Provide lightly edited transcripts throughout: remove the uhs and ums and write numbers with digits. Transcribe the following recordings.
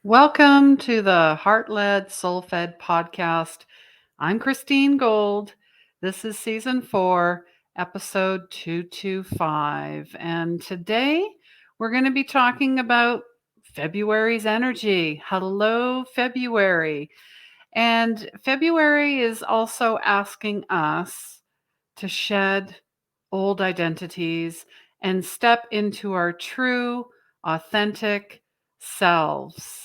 Welcome to the Heart Led Soul Fed podcast. I'm Christine Gold. This is season 4, episode 225. And today we're going to be talking about February's energy. Hello, February. And February is also asking us to shed old identities and step into our true, authentic selves.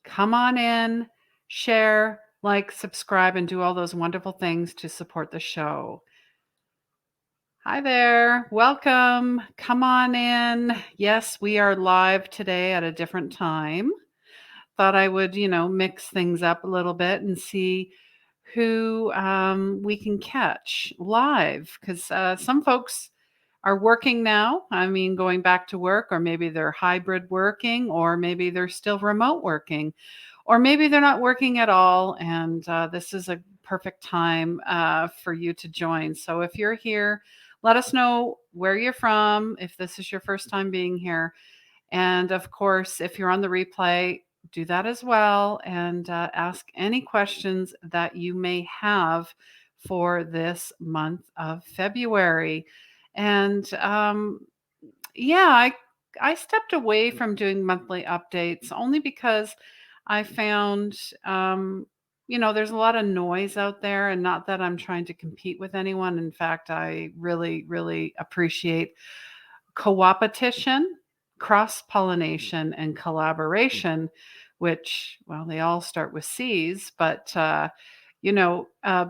Come on in, share, like, subscribe, and do all those wonderful things to support the show. Hi there. Welcome. Come on in. Yes, we are live today at a different time. Thought I would, mix things up a little bit and see who we can catch live because some folks are working now. I mean, going back to work, or maybe they're hybrid working, or maybe they're still remote working, or maybe they're not working at all. And this is a perfect time for you to join. So if you're here, let us know where you're from, if this is your first time being here. And of course, if you're on the replay, do that as well and ask any questions that you may have for this month of February. And yeah, I stepped away from doing monthly updates only because I found there's a lot of noise out there, and not that I'm trying to compete with anyone. In fact, I really, really appreciate co-opetition, cross-pollination, and collaboration, which, well, they all start with C's, but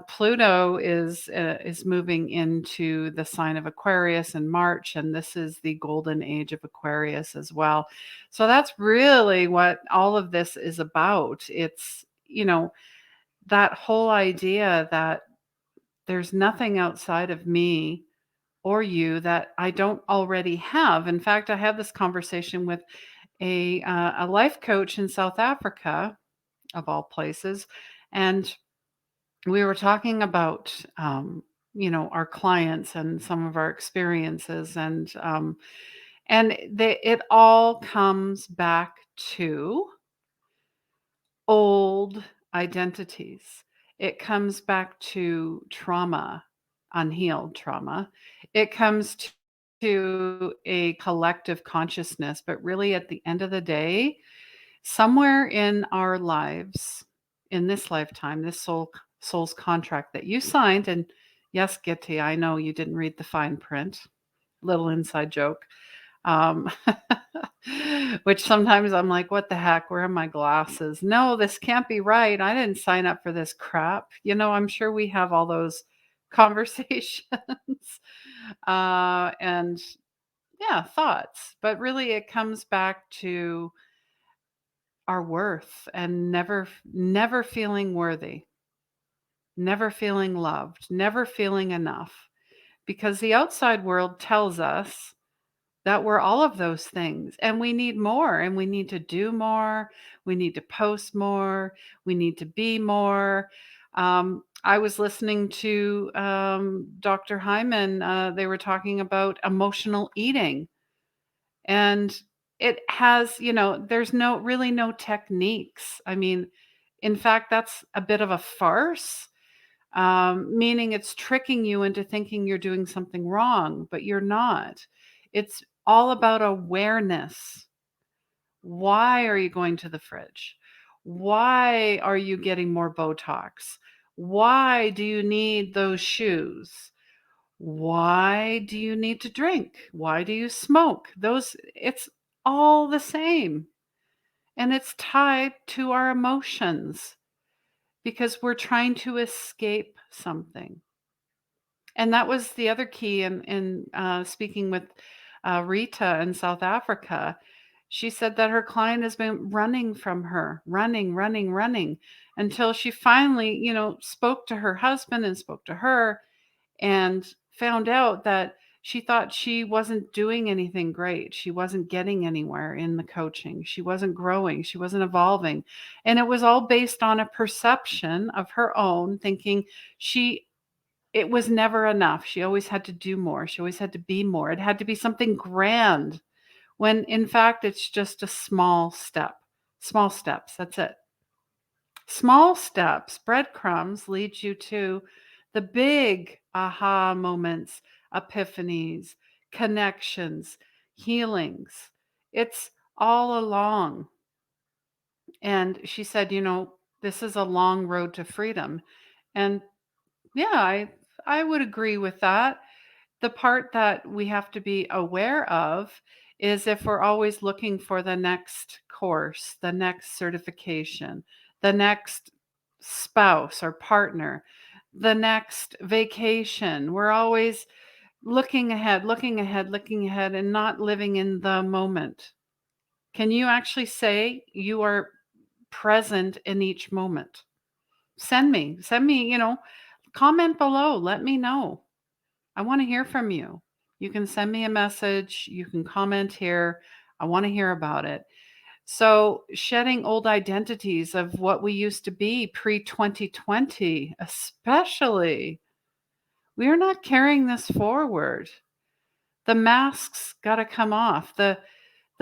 Pluto is moving into the sign of Aquarius in March, and this is the golden age of Aquarius as well. So that's really what all of this is about. It's, that whole idea that there's nothing outside of me or you that I don't already have. In fact, I had this conversation with a life coach in South Africa, of all places, and we were talking about our clients and some of our experiences, and it all comes back to old identities. It comes back to trauma, unhealed trauma. It comes to a collective consciousness, but really at the end of the day, somewhere in our lives, in this lifetime, this soul's contract that you signed, and yes, Gitti, I know you didn't read the fine print. Little inside joke. Um, which sometimes I'm like, what the heck? Where are my glasses? No, this can't be right. I didn't sign up for this crap. I'm sure we have all those conversations and yeah, thoughts. But really, it comes back to our worth and never feeling worthy, never feeling loved, never feeling enough. Because the outside world tells us that we're all of those things, and we need more, and we need to do more. We need to post more. We need to be more. I was listening to Dr. Hyman. They were talking about emotional eating, and it has, there's no techniques. I mean, in fact, that's a bit of a farce, meaning it's tricking you into thinking you're doing something wrong, but you're not. It's all about awareness. Why are you going to the fridge? Why are you getting more Botox? Why do you need those shoes? Why do you need to drink? Why do you smoke? It's all the same. And it's tied to our emotions because we're trying to escape something. And that was the other key in speaking with Rita in South Africa. She said that her client has been running from her, running, running, running, until she finally, spoke to her husband and spoke to her and found out that she thought she wasn't doing anything great. She wasn't getting anywhere in the coaching. She wasn't growing. She wasn't evolving. And it was all based on a perception of her own, thinking it was never enough. She always had to do more. She always had to be more. It had to be something grand, when in fact it's just a small step. Small steps, that's it. Small steps, breadcrumbs lead you to the big aha moments, epiphanies, connections, healings. It's all along. And she said, this is a long road to freedom. And yeah, I would agree with that. The part that we have to be aware of is if we're always looking for the next course, the next certification, the next spouse or partner, the next vacation. We're always looking ahead, looking ahead, looking ahead, and not living in the moment. Can you actually say you are present in each moment? Send me, comment below. Let me know. I want to hear from you. You can send me a message. You can comment here. I want to hear about it. So, shedding old identities of what we used to be pre 2020, especially, we are not carrying this forward. The masks got to come off. The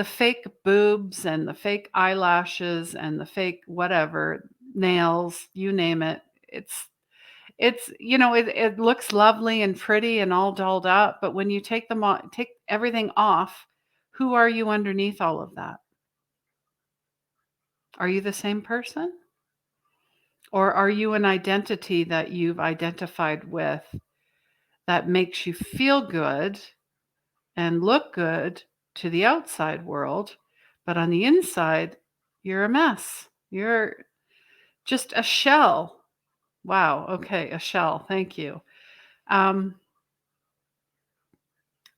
fake boobs and the fake eyelashes and the fake whatever, nails, you name it. It looks lovely and pretty and all dolled up, but when you take them off, take everything off, who are you underneath all of that? Are you the same person? Or are you an identity that you've identified with that makes you feel good and look good to the outside world, but on the inside, you're a mess. You're just a shell. Wow. Okay, a shell. Thank you. Um,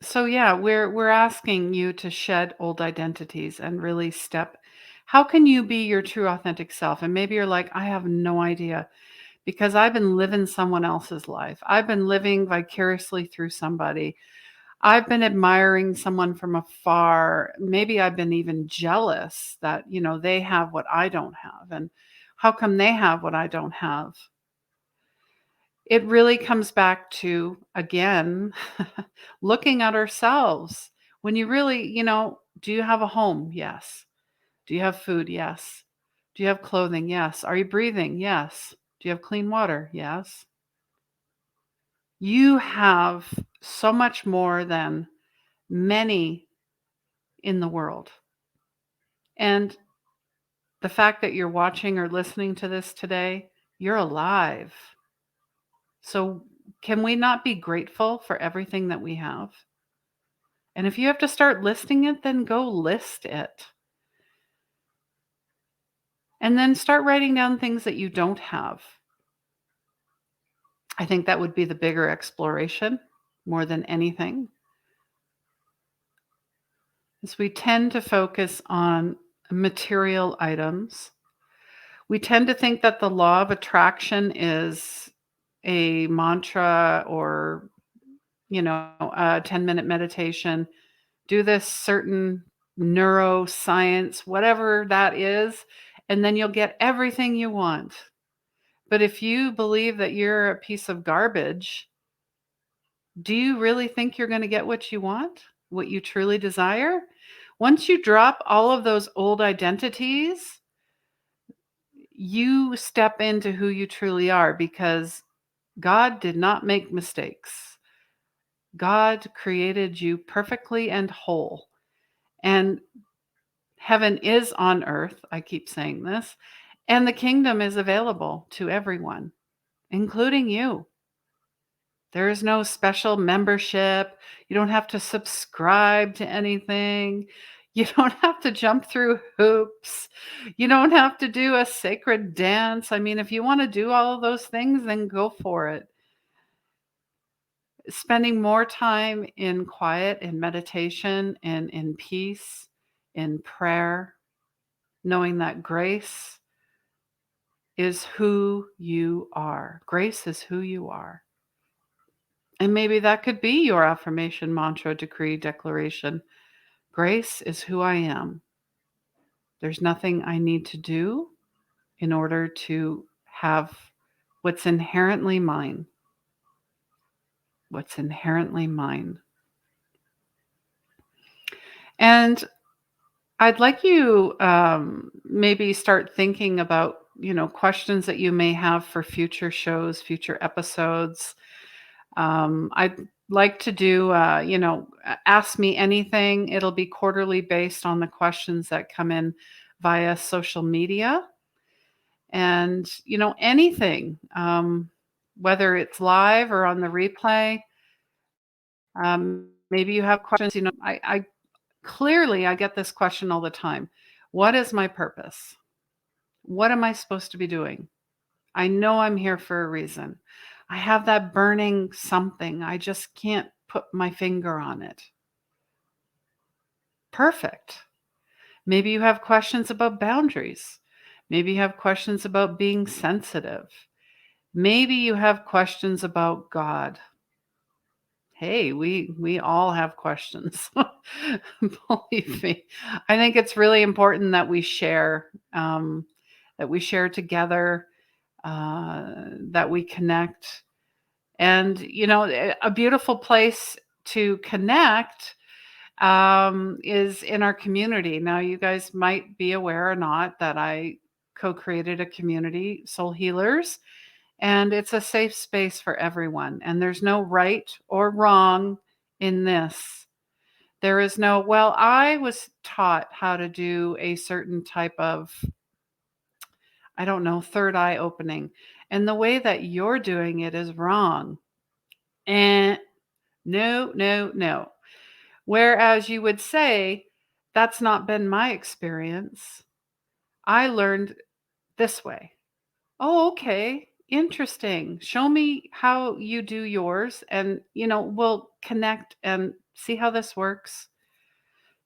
So yeah, we're asking you to shed old identities and really step. How can you be your true authentic self? And maybe you're like, I have no idea because I've been living someone else's life. I've been living vicariously through somebody. I've been admiring someone from afar. Maybe I've been even jealous that, they have what I don't have. And how come they have what I don't have? It really comes back to, again, looking at ourselves. When you really, do you have a home? Yes. Do you have food? Yes. Do you have clothing? Yes. Are you breathing? Yes. Do you have clean water? Yes. You have so much more than many in the world. And the fact that you're watching or listening to this today, you're alive. So can we not be grateful for everything that we have? And if you have to start listing it, then go list it. And then start writing down things that you don't have. I think that would be the bigger exploration more than anything. As we tend to focus on material items, we tend to think that the law of attraction is a mantra or, a 10-minute meditation. Do this certain neuroscience, whatever that is, and then you'll get everything you want. But if you believe that you're a piece of garbage, do you really think you're going to get what you want, what you truly desire? Once you drop all of those old identities, you step into who you truly are because God did not make mistakes. God created you perfectly and whole. And heaven is on earth. I keep saying this. And the kingdom is available to everyone, including you. There is no special membership. You don't have to subscribe to anything. You don't have to jump through hoops. You don't have to do a sacred dance. I mean, if you want to do all of those things, then go for it. Spending more time in quiet, in meditation, and in peace, in prayer, knowing that grace is who you are. Grace is who you are. And maybe that could be your affirmation, mantra, decree, declaration. Grace is who I am. There's nothing I need to do in order to have what's inherently mine. What's inherently mine. And I'd like you maybe start thinking about, questions that you may have for future shows, future episodes. I'd like to do, ask me anything. It'll be quarterly based on the questions that come in via social media and, anything, whether it's live or on the replay. Maybe you have questions. I clearly I get this question all the time. What is my purpose? What am I supposed to be doing? I know I'm here for a reason. I have that burning something. I just can't put my finger on it. Perfect. Maybe you have questions about boundaries. Maybe you have questions about being sensitive. Maybe you have questions about God. Hey, we all have questions. Believe me. I think it's really important that we share together, that we connect. And, a beautiful place to connect is in our community. Now, you guys might be aware or not that I co created a community, Soul Healers, and it's a safe space for everyone. And there's no right or wrong in this. There is no, well, I was taught how to do a certain type of, I don't know, third eye opening. And the way that you're doing it is wrong. And no, no, no. Whereas you would say, that's not been my experience. I learned this way. Oh, okay. Interesting. Show me how you do yours and, we'll connect and see how this works.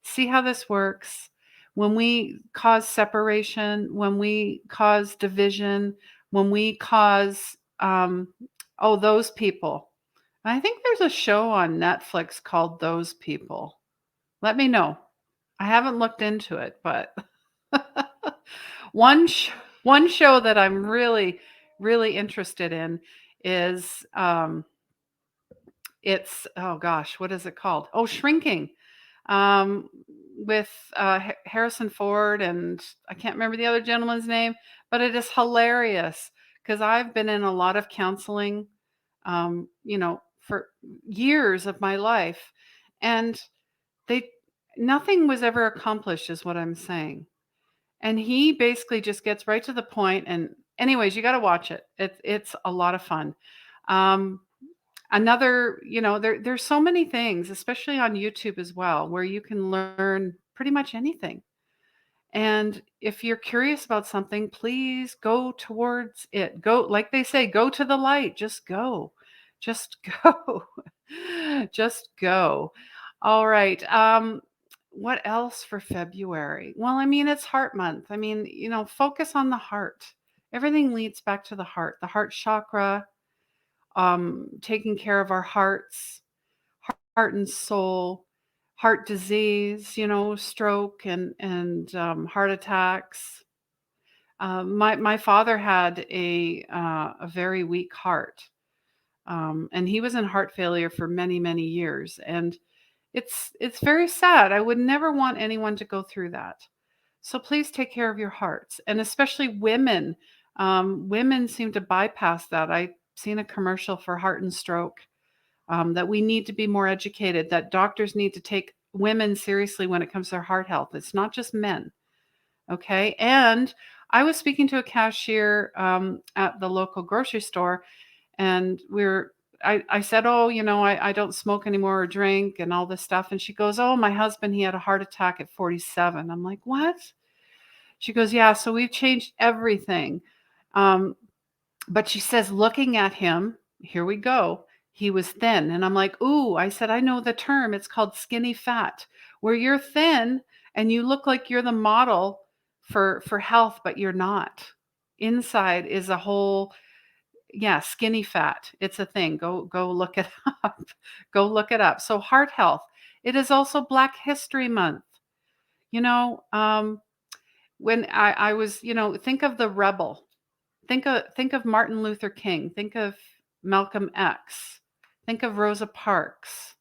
See how this works. When we cause separation, when we cause division, when we cause, oh, those people. I think there's a show on Netflix called Those People. Let me know. I haven't looked into it, but one sh- one show that I'm really really interested in is it's, oh gosh, what is it called? Oh, Shrinking. Um, with Harrison Ford and I can't remember the other gentleman's name, but it is hilarious because I've been in a lot of counseling, for years of my life, and they nothing was ever accomplished, is what I'm saying. And he basically just gets right to the point. And anyways, you got to watch it. It's a lot of fun. Um, Another, there's so many things, especially on YouTube as well, where you can learn pretty much anything. And if you're curious about something, please go towards it. Go, like they say, go to the light. Just go. Just go. Just go. All right. What else for February? Well, I mean, it's heart month. I mean, focus on the heart. Everything leads back to the heart chakra, taking care of our hearts, heart and soul, heart disease, stroke and heart attacks. My father had a very weak heart, and he was in heart failure for many many years, and it's very sad. I would never want anyone to go through that. So please take care of your hearts, and especially women. Women seem to bypass that. I've seen a commercial for heart and stroke, that we need to be more educated, that doctors need to take women seriously when it comes to their heart health. It's not just men. Okay. And I was speaking to a cashier at the local grocery store, and I said, oh, I don't smoke anymore or drink and all this stuff. And she goes, oh, my husband, he had a heart attack at 47. I'm like, what? She goes, yeah, so we've changed everything. Um, but she says, looking at him, here we go, he was thin. And I'm like, ooh, I said, I know the term. It's called skinny fat, where you're thin and you look like you're the model for health, but you're not. Inside is a whole, yeah, skinny fat. It's a thing. Go look it up. Go look it up. So heart health. It is also Black History Month. You know, when I was, think of the rebel. Think of Martin Luther King. Think of Malcolm X. Think of Rosa Parks.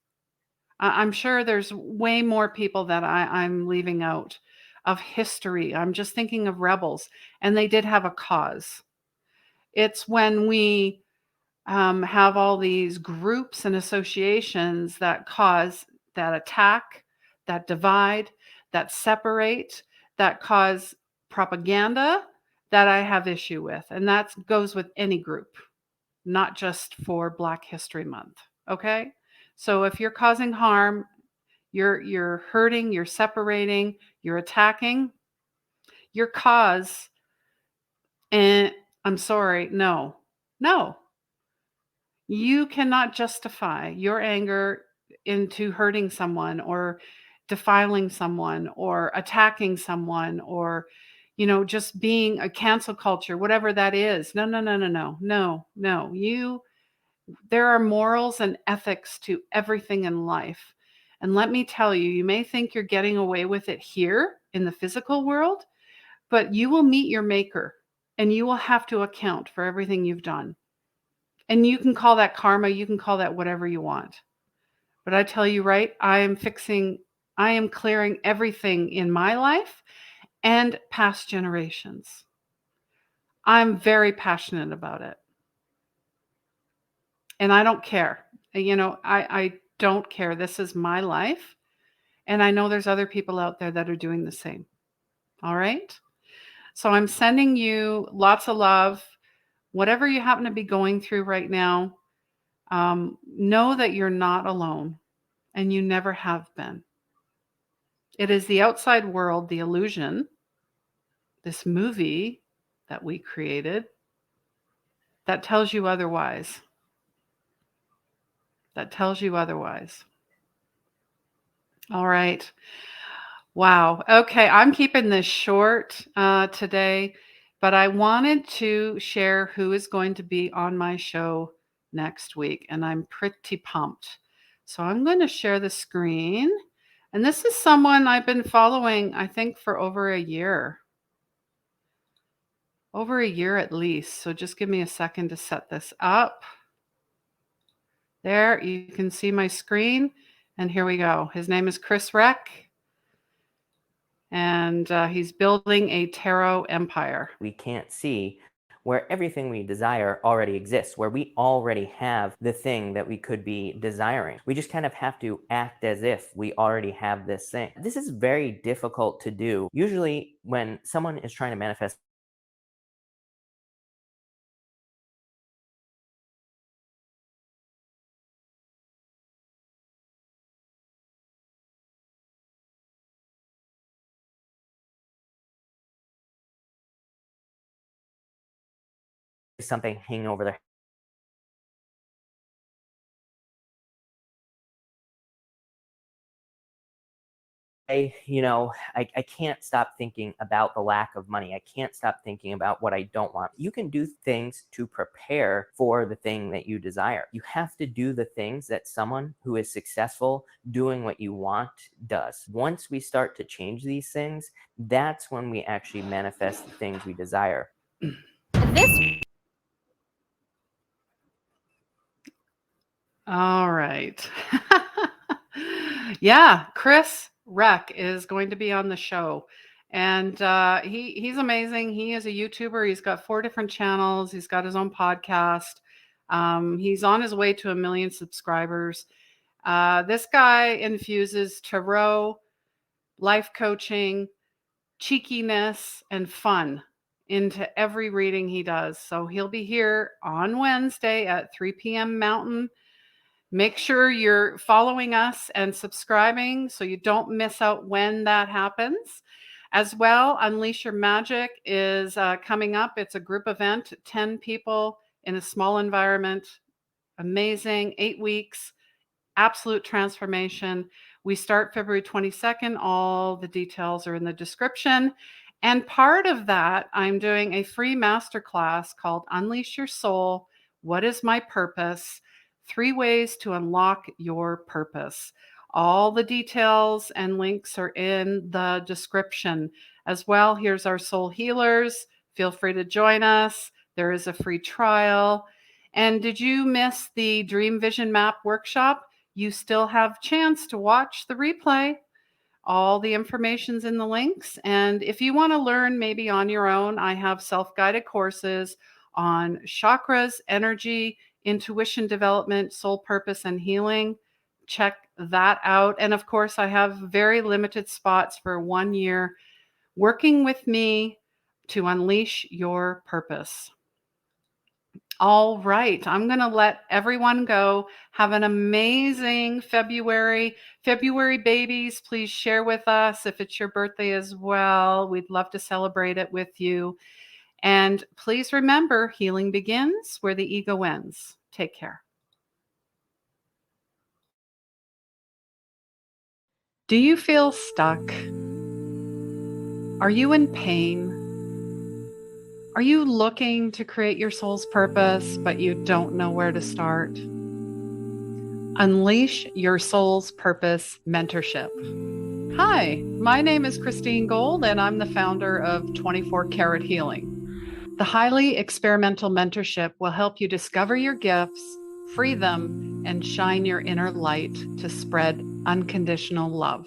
I'm sure there's way more people that I'm leaving out of history. I'm just thinking of rebels, and they did have a cause. It's when we have all these groups and associations that cause that attack, that divide, that separate, that cause propaganda that I have issue with. And that goes with any group, not just for Black History Month. Okay? So if you're causing harm, you're hurting, you're separating, you're attacking, your cause, and I'm sorry, no. No, you cannot justify your anger into hurting someone or defiling someone or attacking someone or just being a cancel culture, whatever that is. No, no, no, no, no, no, no. There are morals and ethics to everything in life. And let me tell you, you may think you're getting away with it here in the physical world, but you will meet your maker and you will have to account for everything you've done. And you can call that karma, you can call that whatever you want. But I tell you, right, I am clearing everything in my life and past generations. I'm very passionate about it. And I don't care. I don't care. This is my life. And I know there's other people out there that are doing the same. All right. So I'm sending you lots of love. Whatever you happen to be going through right now, know that you're not alone and you never have been. It is the outside world, the illusion, this movie that we created that tells you otherwise. That tells you otherwise. All right. Wow. Okay. I'm keeping this short today, but I wanted to share who is going to be on my show next week, and I'm pretty pumped. So I'm going to share the screen. And this is someone I've been following, I think, for over a year. Over a year at least. So just give me a second to set this up. There, you can see my screen. And here we go. His name is Chris Reck. And he's building a tarot empire. We can't see where everything we desire already exists, where we already have the thing that we could be desiring. We just kind of have to act as if we already have this thing. This is very difficult to do. Usually when someone is trying to manifest something hanging over their I can't stop thinking about the lack of money. I can't stop thinking about what I don't want. You can do things to prepare for the thing that you desire. You have to do the things that someone who is successful doing what you want does. Once we start to change these things, that's when we actually manifest the things we desire. All right. Yeah, Chris Reck is going to be on the show. And he's amazing. He is a YouTuber. He's got 4 different channels. He's got his own podcast. He's on his way to 1 million subscribers. This guy infuses tarot, life coaching, cheekiness, and fun into every reading he does. So he'll be here on Wednesday at 3 p.m. Mountain. Make sure you're following us and subscribing so you don't miss out when that happens. As well, Unleash Your Magic is coming up. It's a group event, 10 people in a small environment. Amazing, 8 weeks, absolute transformation. We start February 22nd. All the details are in the description. And part of that, I'm doing a free masterclass called Unleash Your Soul. What is my purpose? 3 ways to unlock your purpose. All the details and links are in the description. As well, here's our soul healers. Feel free to join us. There is a free trial. And did you miss the Dream Vision Map workshop? you still have chance to watch the replay. All the information's in the links. And if you want to learn maybe on your own, I have self-guided courses on chakras, energy, intuition development, soul purpose, and healing. Check that out. And of course, I have very limited spots for 1 year working with me to unleash your purpose. All right, I'm going to let everyone go. Have an amazing February. February babies, please share with us if it's your birthday as well. We'd love to celebrate it with you. And please remember, healing begins where the ego ends. Take care. Do you feel stuck? Are you in pain? Are you looking to create your soul's purpose, but you don't know where to start? Unleash Your Soul's Purpose Mentorship. Hi, my name is Christine Gold, and I'm the founder of 24 Karat Healing. The highly experimental mentorship will help you discover your gifts, free them, and shine your inner light to spread unconditional love.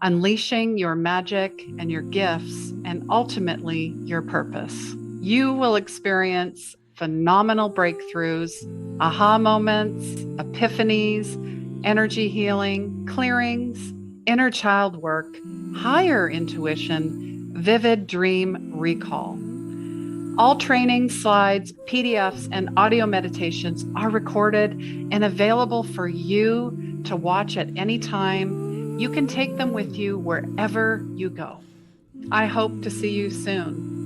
Unleashing your magic and your gifts, and ultimately your purpose. You will experience phenomenal breakthroughs, aha moments, epiphanies, energy healing, clearings, inner child work, higher intuition, vivid dream recall. All training slides, PDFs, and audio meditations are recorded and available for you to watch at any time. You can take them with you wherever you go. I hope to see you soon.